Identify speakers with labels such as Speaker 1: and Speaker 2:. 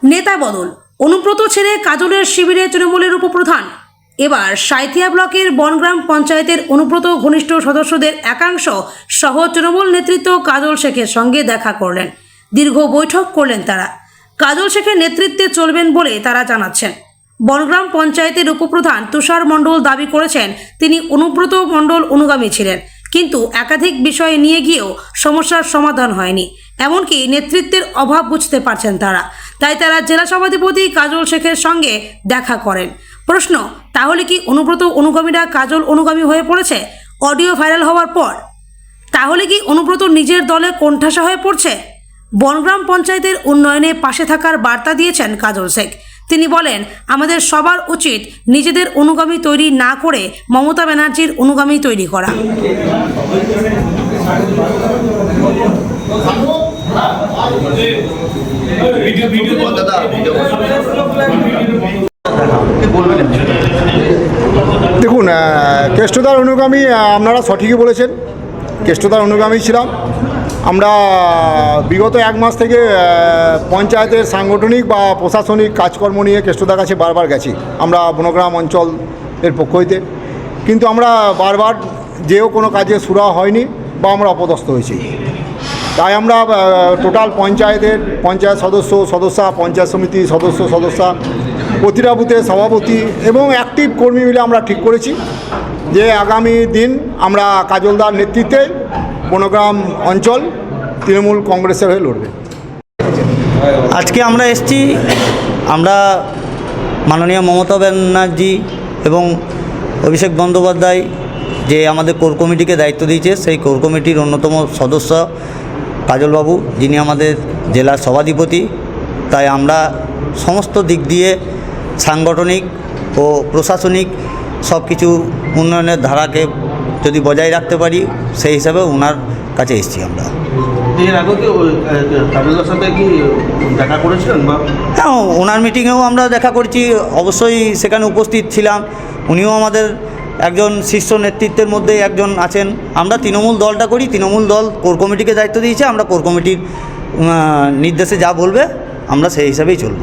Speaker 1: নেতা বদল, অনুব্রত ছেড়ে কাজলের শিবিরে তৃণমূলের উপপ্রধান। এবার সাঁইথিয়া ব্লকের বনগ্রাম পঞ্চায়েতের অনুব্রত ঘনিষ্ঠ সদস্যদের একাংশ সহ তৃণমূল নেতৃত্ব কাজল শেখের সঙ্গে দেখা করলেন। দীর্ঘ বৈঠক করলেন তারা। কাজল শেখের নেতৃত্বে চলবেন বলে তারা জানাচ্ছেন। বনগ্রাম পঞ্চায়েতের উপপ্রধান তুষার মণ্ডল দাবি করেছেন তিনি অনুব্রত মণ্ডল অনুগামী ছিলেন, কিন্তু একাধিক বিষয় নিয়ে গিয়েও সমস্যার সমাধান হয়নি, এমনকি নেতৃত্বের অভাব বুঝতে পারছেন তারা। তাই তারা জেলা সভাধিপতি কাজল শেখের সঙ্গে দেখা করেন। প্রশ্ন, তাহলে কি অনুব্রত অনুগামীরা কাজল অনুগামী হয়ে পড়েছে অডিও ভাইরাল হওয়ার পর? তাহলে কি অনুব্রত নিজের দলে কোণঠাসা হয়ে পড়ছে? বনগ্রাম পঞ্চায়েতের উন্নয়নে পাশে থাকার বার্তা দিয়েছেন কাজল শেখ। তিনি বলেন, আমাদের সবার উচিত নিজেদের অনুগামী তৈরি না করে মমতা ব্যানার্জির অনুগামী তৈরি করা।
Speaker 2: দেখুন, কেষ্টদার অনুগামী আপনারা সঠিকই বলেছেন। কেষ্টদার অনুগামী ছিলাম আমরা। বিগত এক মাস থেকে পঞ্চায়েতের সাংগঠনিক বা প্রশাসনিক কাজকর্ম নিয়ে কেষ্টদার কাছে বারবার গেছি আমরা বনগ্রাম অঞ্চলের পক্ষ হইতে, কিন্তু আমরা বারবার যেও কোনো কাজে সুরা হয়নি বা আমরা অপদস্থ হয়েছি। তাই আমরা টোটাল পঞ্চায়েত সদস্যা, পঞ্চায়েত সমিতি সদস্যা, প্রতিটা বুথের সভাপতি এবং অ্যাক্টিভ কর্মী মিলে আমরা ঠিক করেছি যে আগামী দিন আমরা কাজলদার নেতৃত্বে বনগ্রাম অঞ্চল তৃণমূল কংগ্রেসের হয়ে লড়বে।
Speaker 3: আজকে আমরা এসেছি, আমরা মাননীয় মমতা ব্যানার্জি এবং অভিষেক বন্দ্যোপাধ্যায় যে আমাদের কোর কমিটিকে দায়িত্ব দিয়েছে, সেই কোর কমিটির অন্যতম সদস্য কাজলবাবু, যিনি আমাদের জেলার সভাধিপতি। তাই আমরা সমস্ত দিক দিয়ে সাংগঠনিক ও প্রশাসনিক সব কিছু উন্নয়নের ধারাকে যদি বজায় রাখতে পারি, সেই হিসাবে ওনার কাছে এসেছি আমরা।
Speaker 4: এর আগে কি কাজলদার সাথে কি দেখা করেছিলেন? বা
Speaker 3: হ্যাঁ, ওনার মিটিংয়েও আমরা দেখা করেছি, অবশ্যই সেখানে উপস্থিত ছিলাম। উনিও আমাদের একজন শীর্ষ নেতৃত্বের মধ্যে একজন আছেন। আমরা তৃণমূল দলটা করি, তৃণমূল দল কোর কমিটিকে দায়িত্ব দিয়েছে, আমরা কোর কমিটির নির্দেশে যা বলবে আমরা সেই হিসাবেই চলব।